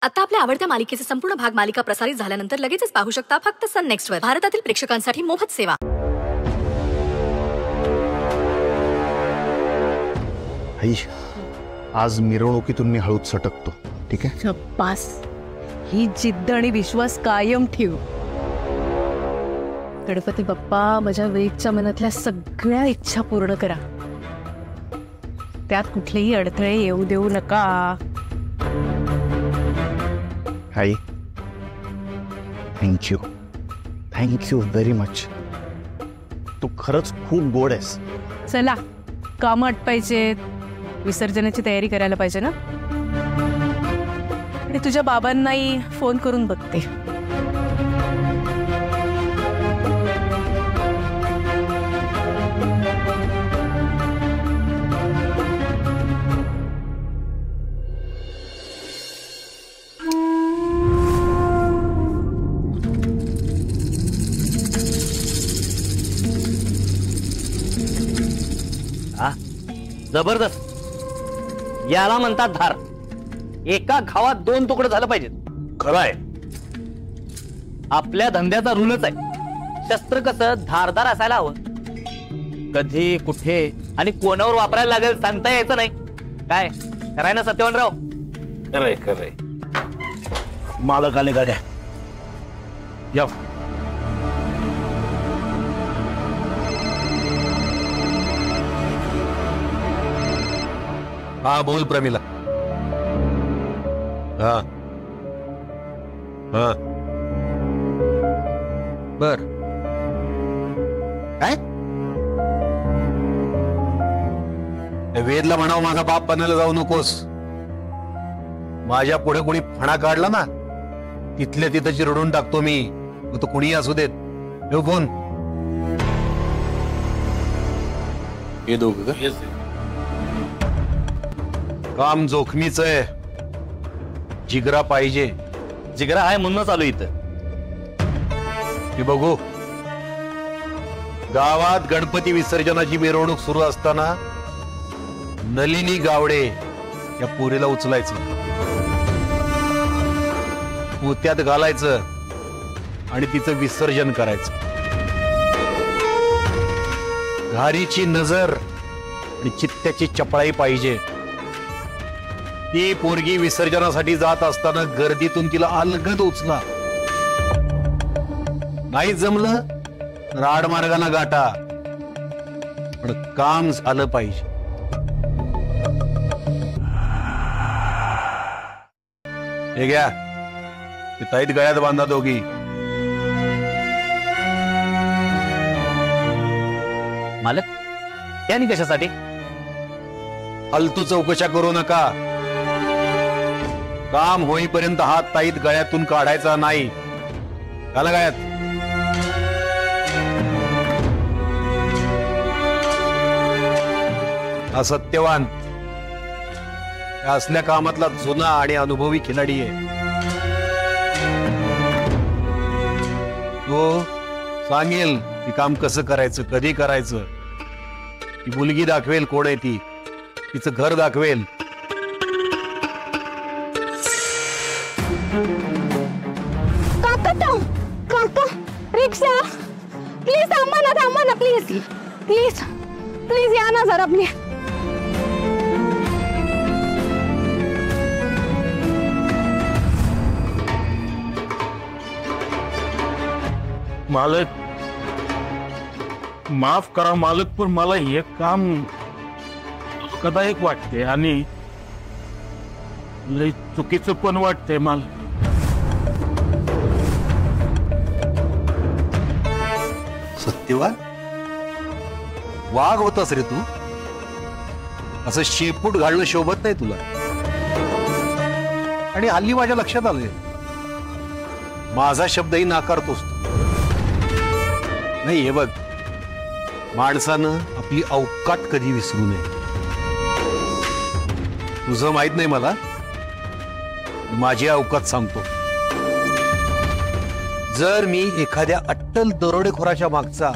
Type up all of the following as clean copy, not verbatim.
आता आपल्या आवडत्या मालिकेचे संपूर्ण भाग मालिका प्रसारित झाल्यानंतर लगेचच पाहू शकता फक्त सन नेक्स्ट वर. भारतातील प्रेक्षकांसाठी मोफत सेवा. आज मिरवणुकीतून मी हळूच सटकतो, ठीक आहे? शब्बास, ही जिद्द आणि विश्वास कायम ठेव. गणपती बाप्पा, माझ्या वेगच्या मनातल्या सगळ्या इच्छा पूर्ण करा. त्यात कुठलेही अडथळे येऊ देऊ नका. आई, थँक्यू, थँक्यू व्हेरी मच. तू खरंच खूप गोड आहेस. चला, कामं आटपायचे, विसर्जनाची तयारी करायला पाहिजे ना. आणि तुझ्या बाबांनाही फोन करून बघते. जबरदस्त. याला म्हणतात धार. एका घावात दोन तुकडे झालं पाहिजेत. खरंय, आपल्या धंद्याचा रूलच आहे. शस्त्र कसं धारदार असायला हवं. कधी कुठे आणि कोणावर वापरायला लागेल सांगता यायचं नाही. काय कराय ना सत्यवानराव? खरंय खरंय. मालक आले गाड्या. या. हा बोल प्रमिला. हा हा बर. काय वेदला म्हणावं माझा बाप बनायला जाऊ नकोस. माझ्या पुढे कोणी फणा काढला ना, तिथल्या तिथं चिरडून टाकतो मी. तो कुणी असू देत. ठेव फोन. हे दोघं काम जोखमीच आहे. जिगरा पाहिजे. जिगरा आहे म्हणूनच आलो इथं. मी बघू. गावात गणपती विसर्जनाची मिरवणूक सुरू असताना नलिनी गावडे या पोरीला उचलायचं, पोत्यात घालायचं आणि तिचं विसर्जन करायचं. घारीची नजर आणि चित्त्याची चपळाई पाहिजे. ती पोरगी विसर्जनासाठी जात असताना गर्दीतून तिला अलगद उचला. नाही जमलं राडमार्गाना गाठा, पण काम झालं पाहिजे. हे घ्या, ते ताईत गळ्यात बांधा दोघी. मालक, त्यानी कशासाठी? फालतू चौकशा करू नका. काम होईपर्यंत हात ताईत गळ्यातून काढायचा नाही. घाला गळ्यात. हा सत्यवान या असल्या कामातला जुना आणि अनुभवी खिलाडी आहे. तो सांगेल की काम कसं करायचं, कधी करायचं. ती मुलगी दाखवेल कोण आहे ती, तिचं घर दाखवेल. काका, रिक्षा प्लीज, थांबा ना प्लीज प्लीज प्लीज, या ना जरा प्लीज. मालक, माफ करा मालक, पण मला हे काम कदाचित वाटते आणि लय चुकीचं पण वाटतंय मालक. सत्यवान, वाघ होतास रे तू. असं शेपूट घालणं शोभत नाही तुला. आणि हल्ली माझ्या लक्षात आलंय, माझा शब्दही नाकारतोस तू. नाही, हे बघ, माणसानं आपली अवकात कधी विसरू नये. तुझं माहित नाही मला, माझी अवकात सांगतो. जर मी एखाद्या अट्टल दरोडेखोराच्या मागचा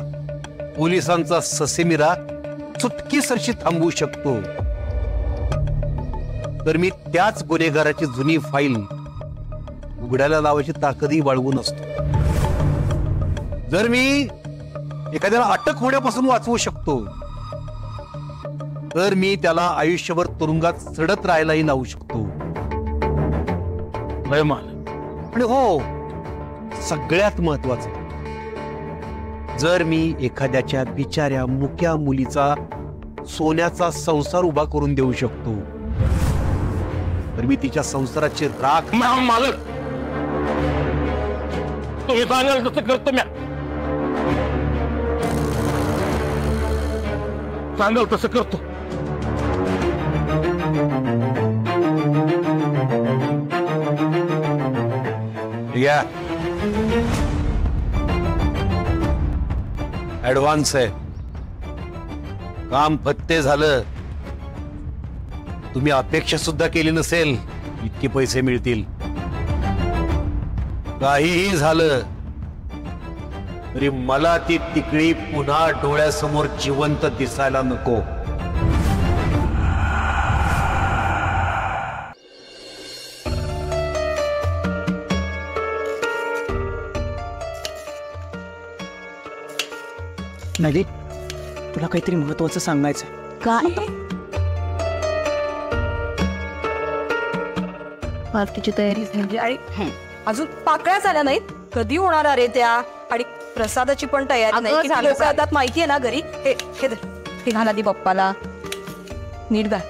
पोलिसांचा ससेमिरा चुटकीसरशी थांबवू शकतो, तर मी त्याच गुन्हेगाराची जुनी फाईल उघड्याला लावायची ताकदही बाळगून असतो. जर मी एखाद्याला अटक होण्यापासून वाचवू शकतो तर मी त्याला आयुष्यभर तुरुंगात सडत राहायलाही लावू शकतो. लय मालक. आणि हो, सगळ्यात महत्वाचं, जर मी एखाद्याच्या बिचाऱ्या मुक्या मुलीचा सोन्याचा संसार उभा करून देऊ शकतो तर मी तिच्या संसाराची राख. मालक, तुम्ही सांगाल तसं करतो. म्या सांगाल तसं करतो. या ऍडव्हान्स आहे, काम फत्ते झालं. तुम्ही अपेक्षा सुद्धा केली नसेल इतके पैसे मिळतील. काहीही झालं तरी मला ती तिकडी पुन्हा डोळ्यासमोर जिवंत दिसायला नको. नदी, तुला काहीतरी महत्वाचं सांगायचं. काय? पार्टीची तयारी झाली आणि अजून पाकळ्या झाल्या नाहीत. कधी होणार रे त्या? आणि प्रसादाची पण तयारी नाही. लोक येतात माहितीये ना घरी. हे घाल आधी बाप्पाला. नीट घाल.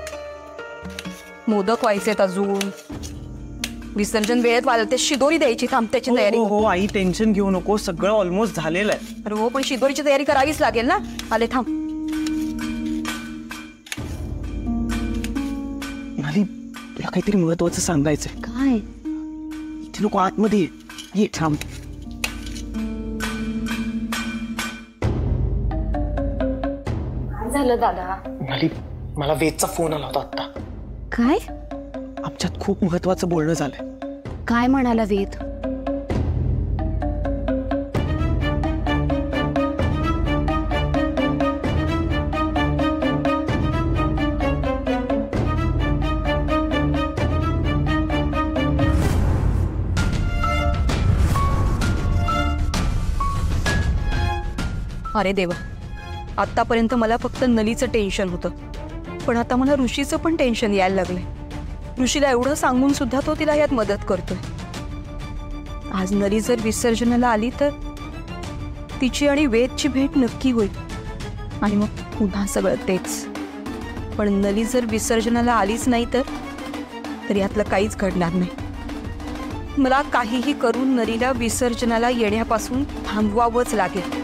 मोदक व्हायचेत अजून. विसर्जन वेळेत वाजल. ते शिदोरी द्यायची. थांब, त्याची तयारी. हो आई, टेन्शन घेऊ नको, सगळं ऑलमोस्ट झालेलं आहे. अरे हो, पण शिदोरीची तयारी करावीच लागेल ना. आले, थांब. नाली, तुला काहीतरी महत्वाचं सांगायचंय. काय? इथे नको, आतमध्ये ये. थांब. झालं दादा? नाली, मला वेदचा फोन आला होता आता. काय? आमच्यात खूप महत्वाचं बोलणं झालंय. काय म्हणाला वेद? अरे देवा, आतापर्यंत मला फक्त नलीचं टेन्शन होतं, पण आता मला ऋषीचं पण टेन्शन यायला लागलंय. ऋषीला एवढं सांगून सुद्धा तो तिला यात मदत करतोय. आज नली जर विसर्जनाला आली तर तिची आणि वेदची भेट नक्की होईल आणि मग पुन्हा सगळं तेच. पण नली जर विसर्जनाला आलीच नाही तर यातलं काहीच घडणार नाही. मला काहीही करून नलीला विसर्जनाला येण्यापासून थांबवावंच लागेल.